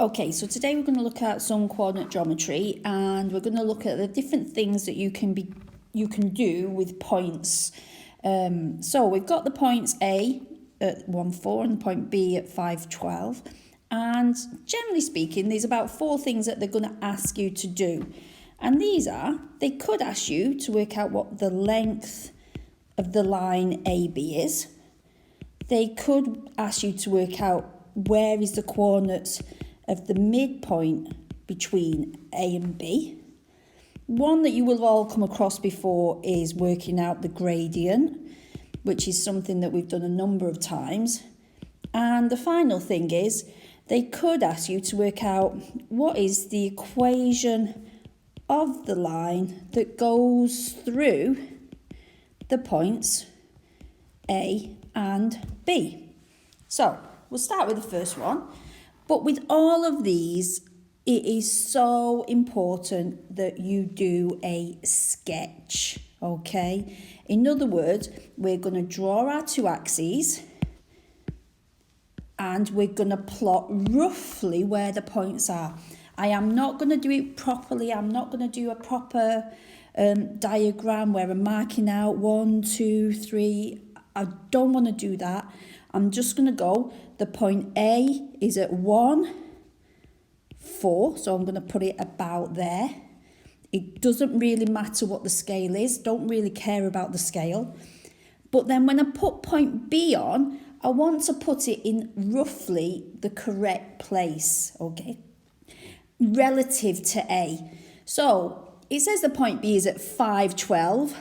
Okay, so today we're going to look at some coordinate geometry, and we're going to look at the different things that you can do with points. So we've got the points A at 1, 4 and the point B at 5, 12. And generally speaking, there's about 4 things that they're going to ask you to do. And these are, they could ask you to work out what the length of the line AB is. They could ask you to work out where is the coordinates of the midpoint between A and B. One that you will have all come across before is working out the gradient, which is something that we've done a number of times. And the final thing is, they could ask you to work out what is the equation of the line that goes through the points A and B. So, we'll start with the first one. But with all of these, it is so important that you do a sketch, okay? In other words, we're going to draw our 2 axes and we're going to plot roughly where the points are. I am not going to do it properly. I'm not going to do a proper diagram where I'm marking out 1, 2, 3. I don't want to do that. I'm just going to go, the point A is at 1, 4, so I'm going to put it about there. It doesn't really matter what the scale is, don't really care about the scale. But then when I put point B on, I want to put it in roughly the correct place, okay, relative to A. So it says the point B is at 5, 12,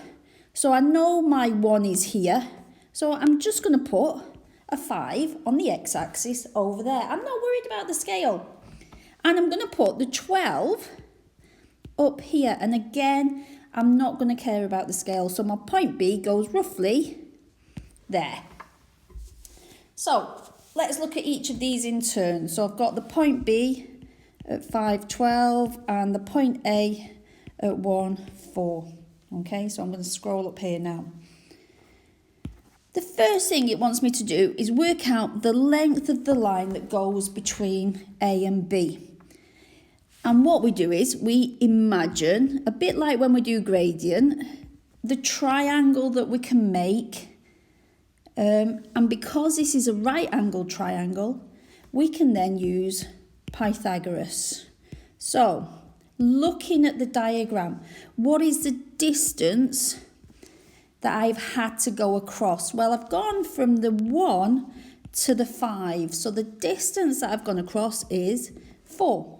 so I know my 1 is here, so I'm just going to put a 5 on the x-axis over there. I'm not worried about the scale. And I'm going to put the 12 up here. And again, I'm not going to care about the scale. So my point B goes roughly there. So let's look at each of these in turn. So I've got the point B at 5, 12 and the point A at 1, 4. Okay, so I'm going to scroll up here now. The first thing it wants me to do is work out the length of the line that goes between A and B. And what we do is we imagine, a bit like when we do gradient, the triangle that we can make. And because this is a right angle triangle, we can then use Pythagoras. So, looking at the diagram, what is the distance that I've had to go across? Well, I've gone from the 1 to the 5. So the distance that I've gone across is 4.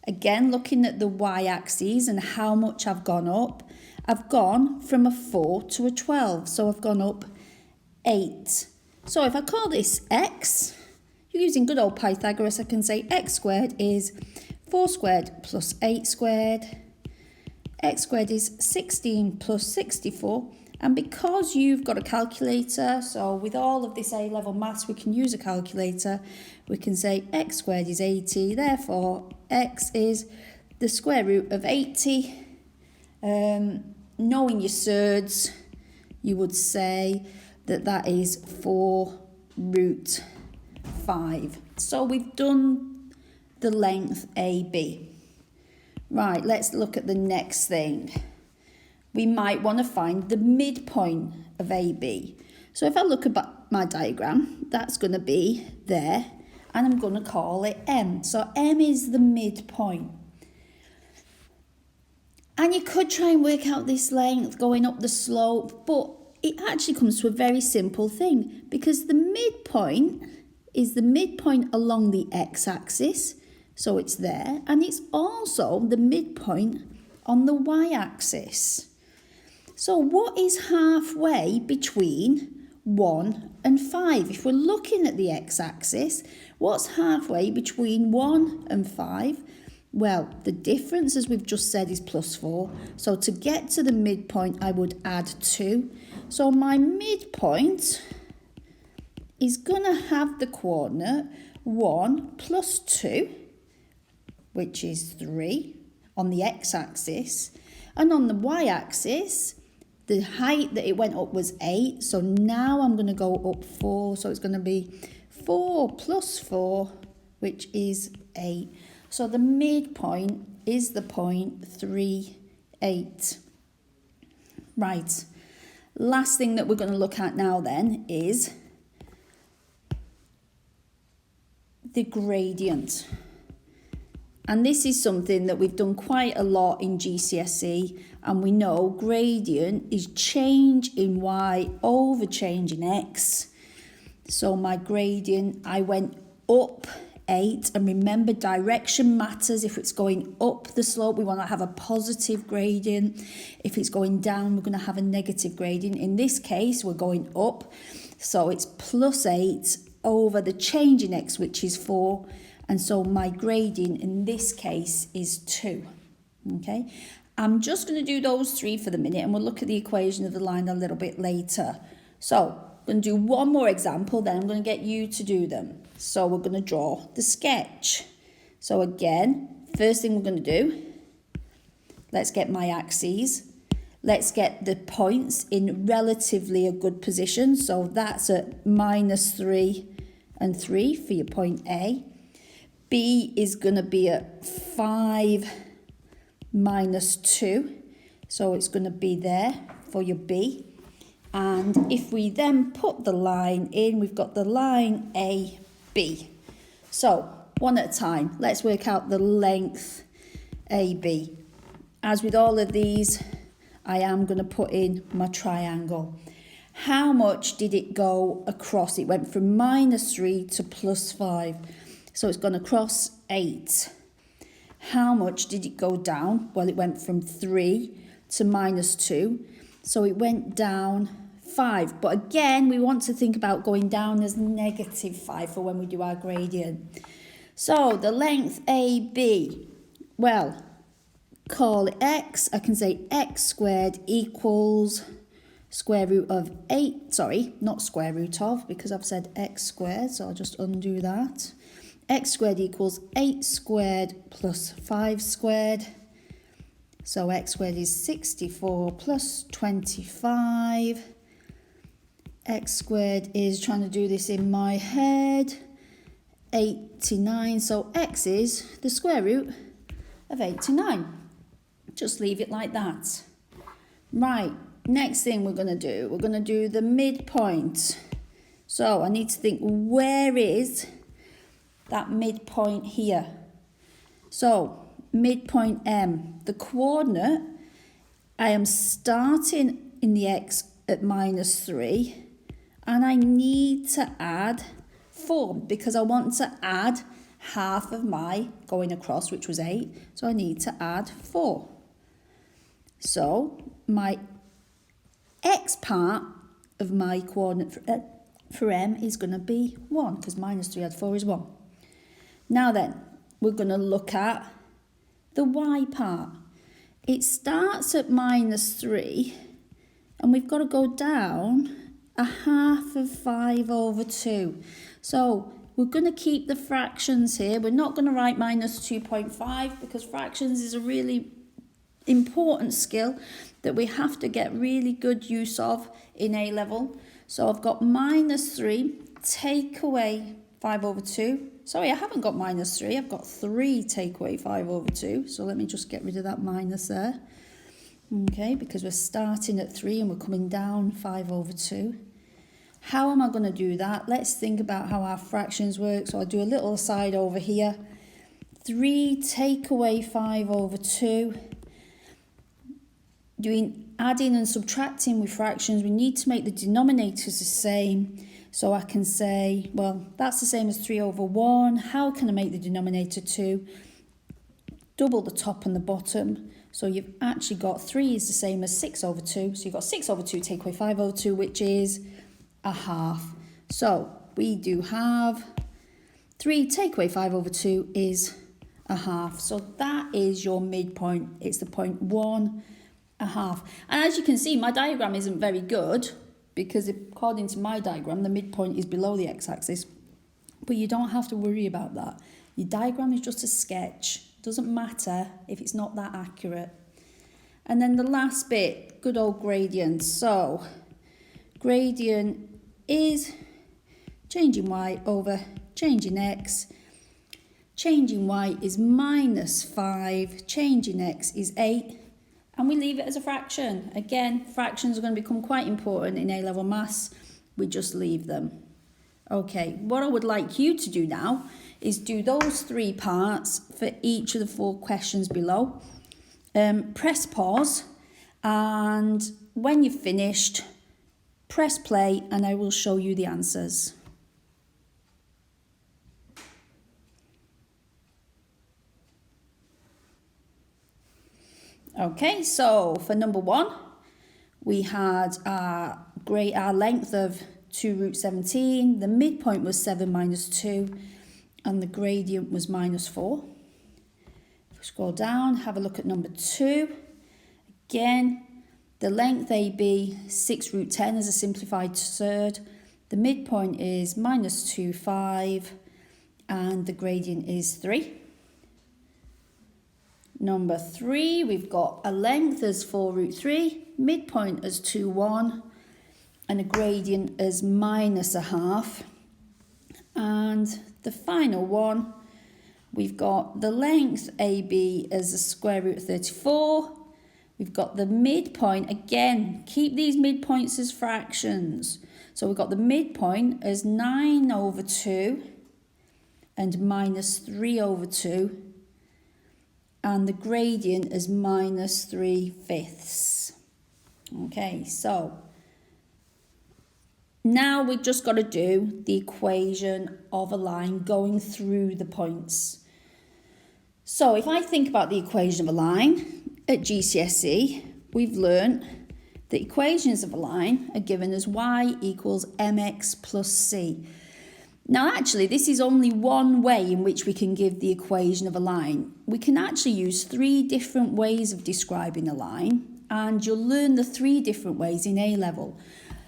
Again, looking at the y-axis and how much I've gone up, I've gone from a 4 to a 12. So I've gone up 8. So if I call this x, using good old Pythagoras, I can say x squared is 4 squared plus 8 squared. X squared is 16 plus 64, and because you've got a calculator, so with all of this A-level maths we can use a calculator, we can say x squared is 80, therefore x is the square root of 80. Knowing your surds, you would say that that is 4 root 5. So we've done the length AB. Right, let's look at the next thing. We might want to find the midpoint of AB. So if I look at my diagram, that's going to be there, and I'm going to call it M. So M is the midpoint. And you could try and work out this length going up the slope, but it actually comes to a very simple thing, because the midpoint is the midpoint along the x-axis. So it's there, and it's also the midpoint on the y-axis. So what is halfway between 1 and 5? If we're looking at the x-axis, what's halfway between 1 and 5? Well, the difference, as we've just said, is plus 4. So to get to the midpoint, I would add 2. So my midpoint is going to have the coordinate 1 plus 2, which is 3 on the x-axis, and on the y-axis the height that it went up was 8, so now I'm going to go up 4, so it's going to be 4 plus 4 which is 8. So the midpoint is the point 3, 8. Right. Last thing that we're going to look at now then is the gradient. And this is something that we've done quite a lot in GCSE, and we know gradient is change in y over change in x. So my gradient, I went up 8, and remember direction matters. If it's going up the slope, we want to have a positive gradient. If it's going down, we're going to have a negative gradient. In this case, we're going up, so it's plus 8 over the change in x, which is 4. And so my gradient in this case is 2, okay? I'm just going to do those 3 for the minute, and we'll look at the equation of the line a little bit later. So I'm going to do one more example, then I'm going to get you to do them. So we're going to draw the sketch. So again, first thing we're going to do, let's get my axes. Let's get the points in relatively a good position. So that's at -3 and 3 for your point A. B is going to be at 5 minus 2. So it's going to be there for your B. And if we then put the line in, we've got the line AB. So one at a time, let's work out the length AB. As with all of these, I am going to put in my triangle. How much did it go across? It went from -3 to +5. So it's gone across 8. How much did it go down? Well, it went from 3 to -2. So it went down 5. But again, we want to think about going down as -5 for when we do our gradient. So the length AB, well, call it x. I can say x squared equals square root of 8. Sorry, not square root of, because I've said x squared. So I'll just undo that. X squared equals 8 squared plus 5 squared. So x squared is 64 plus 25. X squared is, trying to do this in my head, 89. So x is the square root of 89. Just leave it like that. Right, next thing we're going to do, we're going to do the midpoint. So I need to think, where is that midpoint here? So midpoint M, the coordinate, I am starting in the x at -3, and I need to add 4 because I want to add half of my going across, which was 8. So I need to add 4. So my x part of my coordinate for M is going to be 1, because -3 add 4 is 1. Now then, we're going to look at the y part. It starts at -3, and we've got to go down a half of 5 over 2. So we're going to keep the fractions here. We're not going to write -2.5 because fractions is a really important skill that we have to get really good use of in A level. So I've got -3, take away 5 over 2. Sorry, I haven't got -3. I've got 3 take away 5 over 2. So let me just get rid of that minus there. Okay, because we're starting at 3 and we're coming down 5 over 2. How am I going to do that? Let's think about how our fractions work. So I'll do a little aside over here. 3 take away 5 over 2. Doing adding and subtracting with fractions, we need to make the denominators the same. So I can say, well, that's the same as 3 over 1. How can I make the denominator 2? Double the top and the bottom. So you've actually got 3 is the same as 6 over 2. So you've got 6 over 2 take away 5 over 2, which is a half. So we do have 3 take away 5 over 2 is a half. So that is your midpoint. It's the point 1, a half. And as you can see, my diagram isn't very good, because according to my diagram, the midpoint is below the x-axis. But you don't have to worry about that. Your diagram is just a sketch. It doesn't matter if it's not that accurate. And then the last bit, good old gradient. So gradient is change in y over change in x. changing y is minus 5, changing x is 8, and we leave it as a fraction. Again, fractions are going to become quite important in A-level maths. We just leave them. Okay, what I would like you to do now is do those 3 parts for each of the 4 questions below. Press pause, and when you've finished, press play and I will show you the answers. Okay, so for number 1, we had our length of 2 root 17, the midpoint was 7 minus 2, and the gradient was minus 4. If we scroll down, have a look at number 2. Again, the length AB, 6 root 10 is a simplified third. The midpoint is minus 2, 5, and the gradient is 3. Number 3, we've got a length as 4 root 3, midpoint as 2, 1, and a gradient as minus a half. And the final one, we've got the length AB as a square root of 34. We've got the midpoint, again, keep these midpoints as fractions. So we've got the midpoint as 9 over 2 and minus 3 over 2. And the gradient is minus 3/5. Okay, so now we've just got to do the equation of a line going through the points. So if I think about the equation of a line at GCSE, we've learnt the equations of a line are given as y equals mx plus c. Now actually this is only one way in which we can give the equation of a line. We can actually use 3 different ways of describing a line, and you'll learn the 3 different ways in A-level.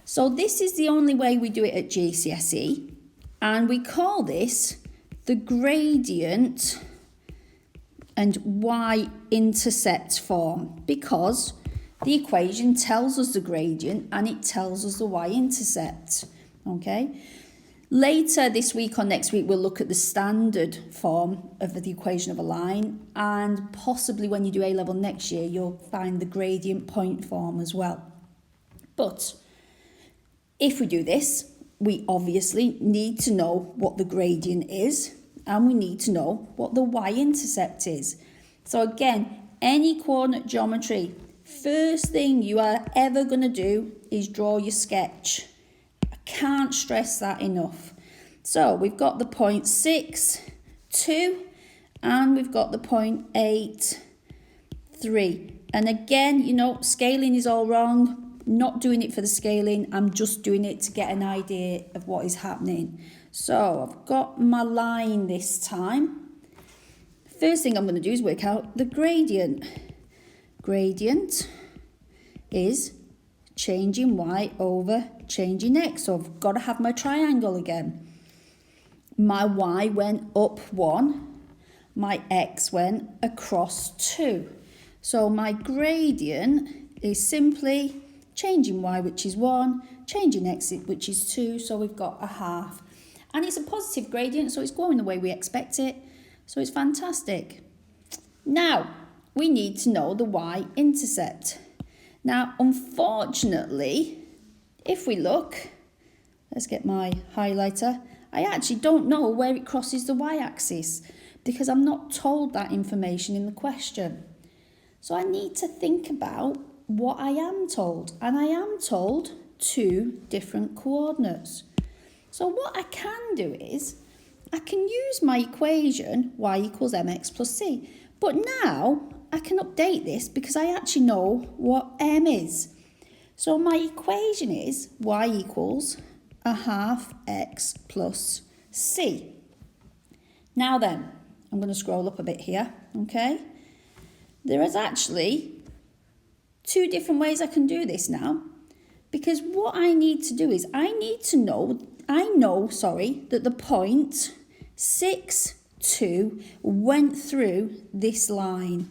So this is the only way we do it at GCSE, and we call this the gradient and y-intercept form, because the equation tells us the gradient and it tells us the y-intercept. Okay. Later this week or next week, we'll look at the standard form of the equation of a line, and possibly when you do A-level next year, you'll find the gradient point form as well. But if we do this, we obviously need to know what the gradient is, and we need to know what the y-intercept is. So again, any coordinate geometry, first thing you are ever going to do is draw your sketch. Can't stress that enough. So we've got the point 6, 2, and we've got the point 8, 3. And again, you know, scaling is all wrong. Not doing it for the scaling. I'm just doing it to get an idea of what is happening. So I've got my line this time. First thing I'm going to do is work out the gradient. Gradient is changing y over changing x. So I've got to have my triangle again. My y went up 1, my x went across 2. So my gradient is simply changing y, which is 1, changing x, which is 2, so we've got a half. And it's a positive gradient, so it's going the way we expect it, so it's fantastic. Now, we need to know the y-intercept. Now, unfortunately, if we look, let's get my highlighter, I actually don't know where it crosses the y-axis because I'm not told that information in the question. So I need to think about what I am told, and I am told 2 different coordinates. So what I can do is, I can use my equation y equals mx plus c, but now I can update this because I actually know what m is. So my equation is y equals a half x plus c. Now then, I'm going to scroll up a bit here, okay? There is actually 2 different ways I can do this now, because what I need to do is I know that the point 6, 2 went through this line.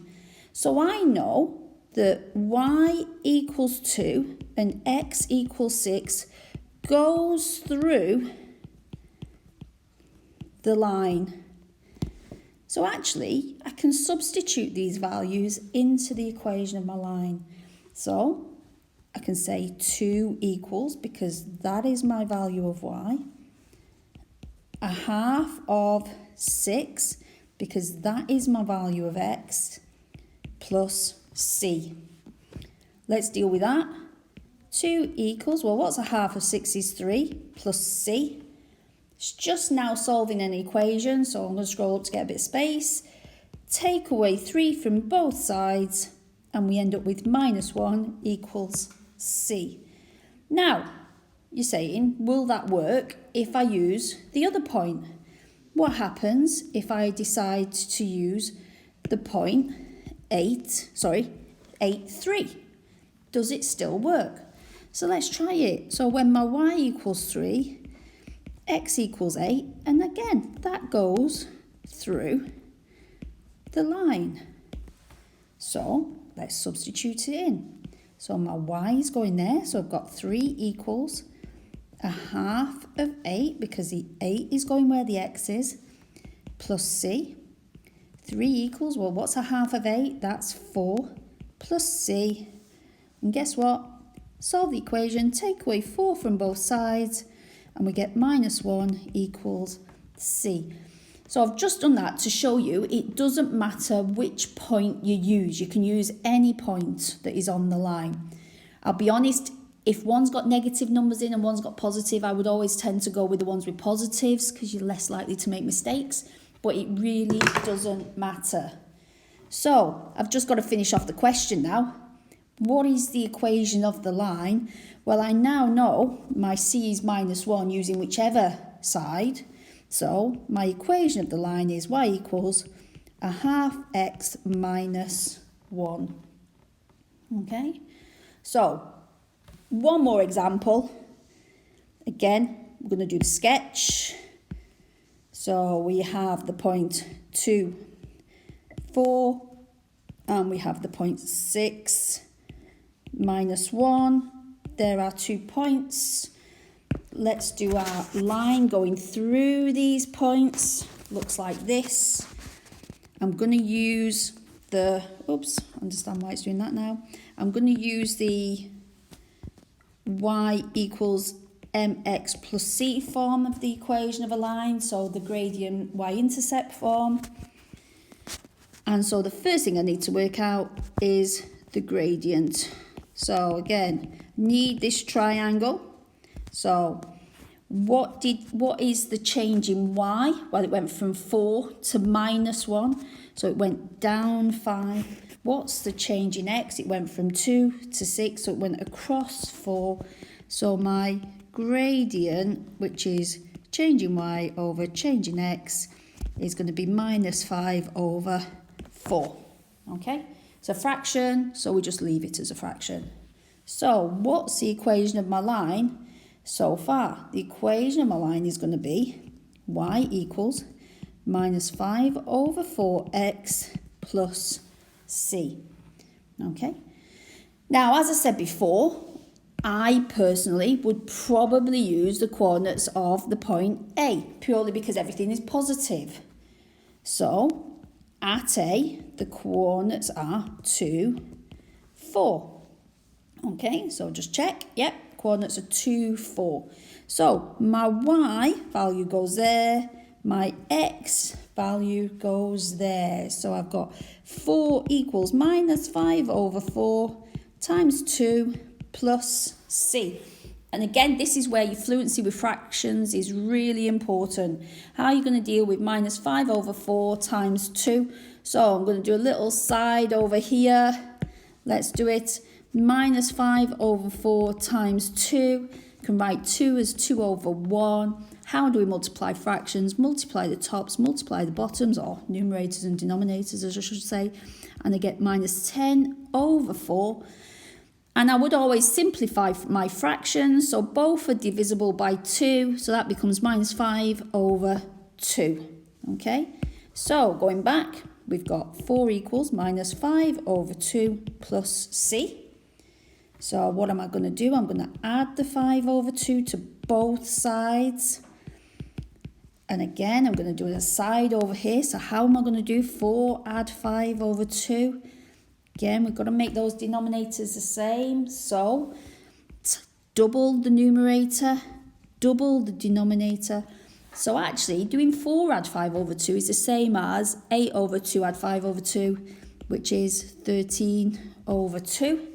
So I know that y equals 2 and x equals 6 goes through the line. So actually, I can substitute these values into the equation of my line. So I can say 2 equals, because that is my value of y, a half of 6, because that is my value of x, plus c. Let's deal with that. 2 equals, well, what's a half of 6 is 3, plus c. It's just now solving an equation, so I'm going to scroll up to get a bit of space. Take away 3 from both sides, and we end up with minus 1 equals c. Now, you're saying, will that work if I use the other point? What happens if I decide to use the point 8, 3? Does it still work? So let's try it. So when my y equals 3, x equals 8, and again, that goes through the line. So let's substitute it in. So my y is going there, so I've got 3 equals a half of 8, because the 8 is going where the x is, plus c. 3 equals, well, what's a half of 8? That's 4, plus c. And guess what? Solve the equation, take away 4 from both sides, and we get minus 1 equals c. So I've just done that to show you it doesn't matter which point you use. You can use any point that is on the line. I'll be honest, if one's got negative numbers in and one's got positive, I would always tend to go with the ones with positives because you're less likely to make mistakes, but it really doesn't matter. So I've just got to finish off the question now. What is the equation of the line? Well, I now know my c is minus 1 using whichever side. So my equation of the line is y equals a half x minus 1. Okay, so one more example. Again, we're going to do the sketch. So we have the point 2, 4, and we have the point 6, minus 1. There are 2 points. Let's do our line going through these points. Looks like this. I'm going to use the, understand why it's doing that now. I'm going to use the y equals mx plus c form of the equation of a line, so the gradient y-intercept form. And so the first thing I need to work out is the gradient. So again, need this triangle. So what is the change in y? Well, it went from 4 to minus 1, so it went down 5. What's the change in x? It went from 2 to 6, so it went across 4. So my gradient, which is change in y over change in x, is going to be minus 5 over 4. Okay, it's a fraction, so we just leave it as a fraction. So what's the equation of my line so far? The equation of my line is going to be y equals minus 5 over 4x plus c. Okay, now as I said before, I personally would probably use the coordinates of the point A, purely because everything is positive. So at A, the coordinates are 2, 4. Okay, so just check. Yep, coordinates are 2, 4. So my y value goes there, my x value goes there. So I've got 4 equals minus 5 over 4 times 2 plus c. And again, this is where your fluency with fractions is really important. How are you going to deal with minus 5 over 4 times 2? So I'm going to do a little side over here. Let's do it. Minus 5 over 4 times 2. You can write 2 as 2 over 1. How do we multiply fractions? Multiply the tops, multiply the bottoms, or numerators and denominators, as I should say. And I get minus 10 over 4. And I would always simplify my fractions. So both are divisible by 2. So that becomes minus 5 over 2. Okay, so going back, we've got 4 equals minus 5 over 2 plus c. So what am I going to do? I'm going to add the 5 over 2 to both sides. And again, I'm going to do an aside over here. So how am I going to do 4 add 5 over 2? Again, we've got to make those denominators the same. So double the numerator, double the denominator. So actually, doing 4 add 5 over 2 is the same as 8 over 2 add 5 over 2, which is 13 over 2.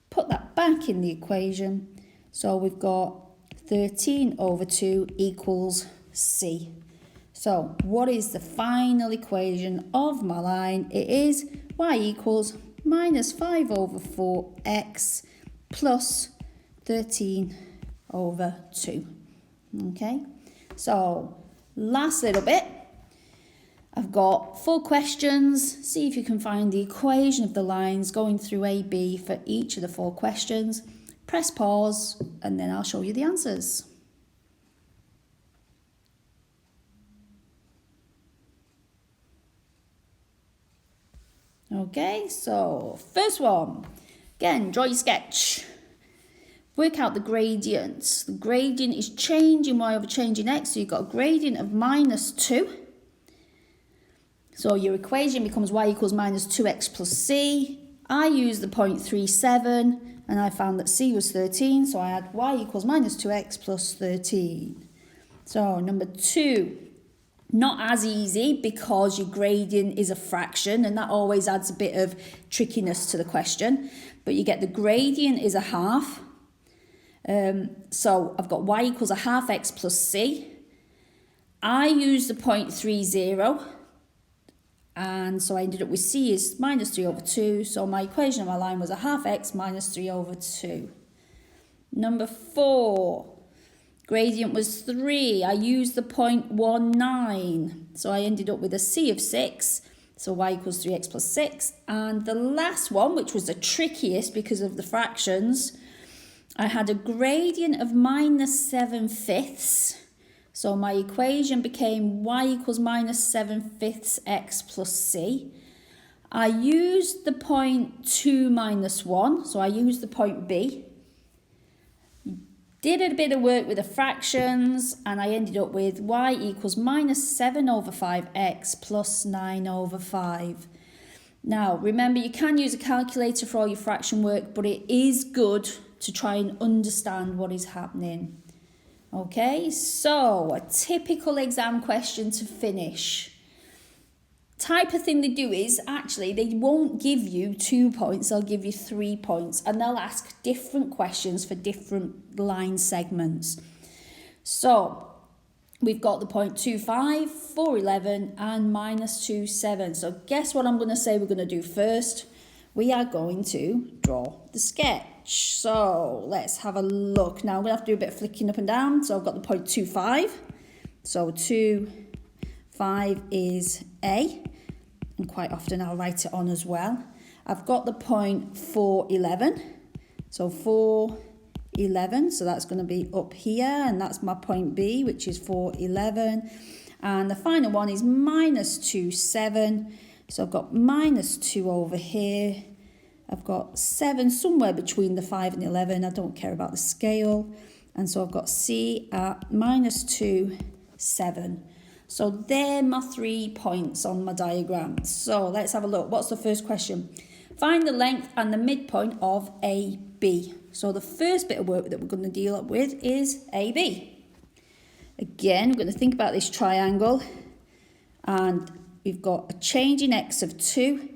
Put that back in the equation. So we've got 13 over 2 equals C. So what is the final equation of my line? It is y equals minus 5 over 4x plus 13 over 2. Okay, so last little bit. I've got 4 questions. See if you can find the equation of the lines going through AB for each of the 4 questions. Press pause and then I'll show you the answers. Okay, so first one. Again, draw your sketch. Work out the gradient. The gradient is changing y over changing x, so you've got a gradient of minus 2. So your equation becomes y equals minus 2x plus c. I used the 0.37 and I found that c was 13, so I had y equals minus 2x plus 13. So number 2, not as easy because your gradient is a fraction and that always adds a bit of trickiness to the question. But you get the gradient is a half. So I've got y equals a half x plus c. I used the 0.30 and so I ended up with c is minus 3 over 2. So my equation of my line was a half x minus 3 over 2. Number 4. Gradient was 3. I used the 0.19. So I ended up with a c of 6. So y equals 3x plus 6. And the last one, which was the trickiest because of the fractions, I had a gradient of minus 7/5. So my equation became y equals minus 7/5 x plus c. I used the 0.2 minus 1. So I used the point b. Did a bit of work with the fractions and I ended up with y equals minus 7 over 5x plus 9 over 5. Now, remember, you can use a calculator for all your fraction work, but it is good to try and understand what is happening. Okay, so a typical exam question to finish. Type of thing they do is, actually, they won't give you 2 points, they'll give you 3 points, and they'll ask different questions for different line segments. So, we've got the 0.25, 411, and minus 27. So, guess what I'm going to say we're going to do first? We are going to draw the sketch. So, let's have a look. Now, I'm going to have to do a bit of flicking up and down. So, I've got the 0.25. So, 2.5 is A. And quite often I'll write it on as well. I've got the 0.411. So 411, so that's going to be up here, and that's my point B, which is 411. And the final one is minus 2.7. So I've got minus 2 over here. I've got 7 somewhere between the 5 and 11. I don't care about the scale. And so I've got C at minus 2.7. So they're my 3 points on my diagram. So let's have a look. What's the first question? Find the length and the midpoint of AB. So the first bit of work that we're going to deal up with is AB. Again, we're going to think about this triangle. And we've got a change in x of 2.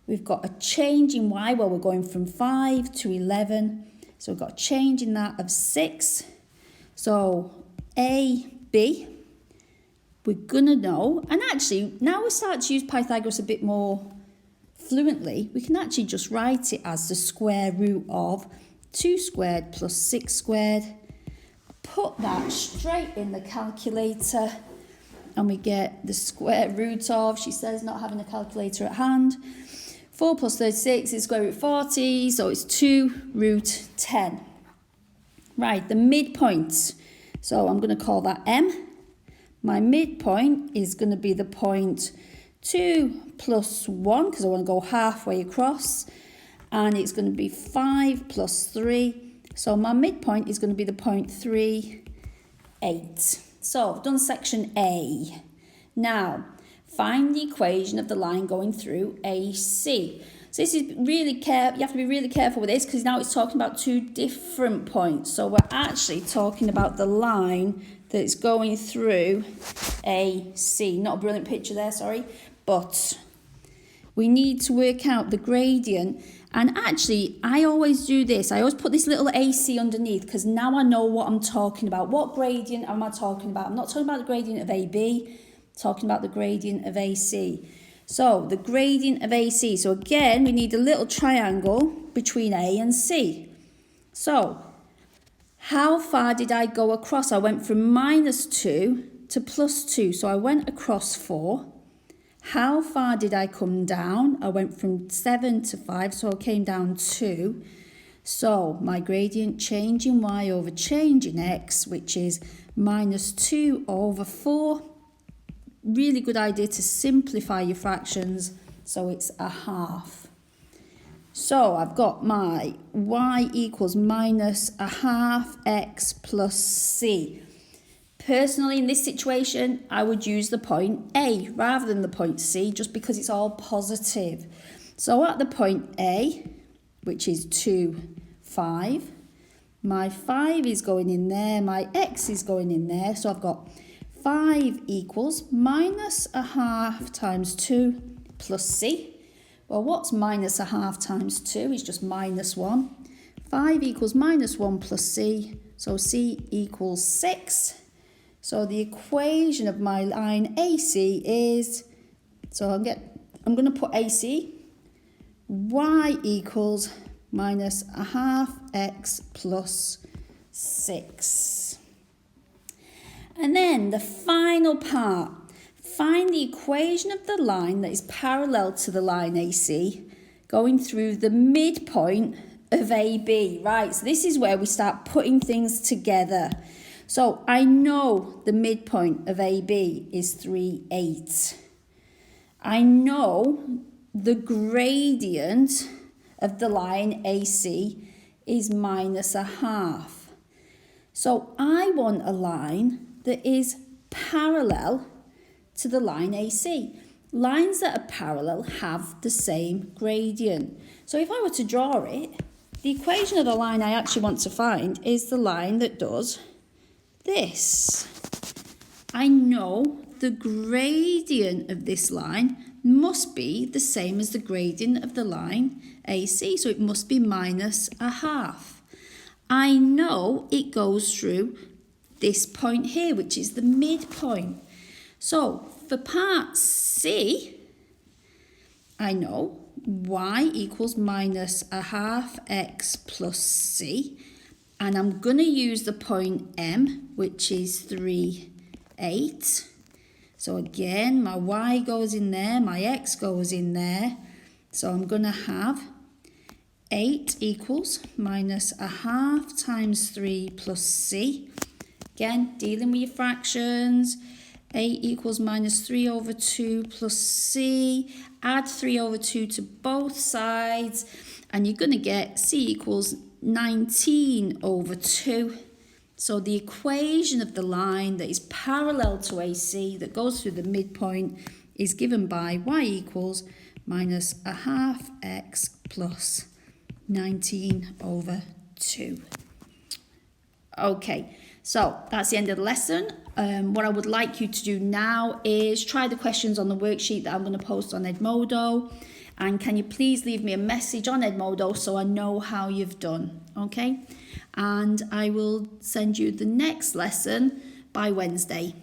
We've got a change in y. Well, we're going from 5 to 11. So we've got a change in that of 6. So AB. We're going to know, and actually, now we start to use Pythagoras a bit more fluently, we can actually just write it as the square root of 2 squared plus 6 squared. Put that straight in the calculator, and we get the square root of, she says not having a calculator at hand, 4 plus 36 is square root 40, so it's 2 root 10. Right, the midpoint. So I'm going to call that M. My midpoint is going to be the point 2 plus 1, because I want to go halfway across. And it's going to be 5 plus 3. So my midpoint is going to be the point 3, 8. So I've done section A. Now, find the equation of the line going through AC. So this is really you have to be really careful with this because now it's talking about two different points. So we're actually talking about the line that's going through AC. Not a brilliant picture there, sorry. But we need to work out the gradient. And actually, I always do this. I always put this little AC underneath because now I know what I'm talking about. What gradient am I talking about? I'm not talking about the gradient of AB. I'm talking about the gradient of AC. So the gradient of AC. So again, we need a little triangle between A and C. So how far did I go across? I went from -2 to +2. So I went across 4. How far did I come down? I went from 7 to 5, so I came down 2. So my gradient change in y over change in x, which is -2 over 4. Really good idea to simplify your fractions, so it's a half. So I've got my y equals -1/2 x plus c. Personally, in this situation, I would use the point A rather than the point C, just because it's all positive. So at the point A, which is 2, 5, my 5 is going in there, my x is going in there, so I've got 5 equals -1/2 times 2 plus C. Well, what's -1/2 times 2? It's just -1. 5 equals -1 plus C, so C equals 6. So the equation of my line AC is, so I'm going to put AC, y equals -1/2 x plus 6. And then the final part, find the equation of the line that is parallel to the line AC going through the midpoint of AB. Right, so this is where we start putting things together. So I know the midpoint of AB is 3, 8. I know the gradient of the line AC is -1/2. So I want a line that is parallel to the line AC. Lines that are parallel have the same gradient. So if I were to draw it, the equation of the line I actually want to find is the line that does this. I know the gradient of this line must be the same as the gradient of the line AC, so it must be -1/2. I know it goes through this point here, which is the midpoint. So for part C, I know y equals -1/2 x plus c. And I'm going to use the point M, which is 3, 8. So again, my y goes in there, my x goes in there. So I'm going to have 8 equals -1/2 times 3 plus c. Again, dealing with your fractions. 8 equals -3 over 2 plus c. Add 3 over 2 to both sides. And you're going to get c equals 19 over 2. So the equation of the line that is parallel to AC that goes through the midpoint is given by y equals -1/2 x plus 19 over 2. Okay, so that's the end of the lesson. What I would like you to do now is try the questions on the worksheet that I'm going to post on Edmodo. And can you please leave me a message on Edmodo so I know how you've done, okay? And I will send you the next lesson by Wednesday.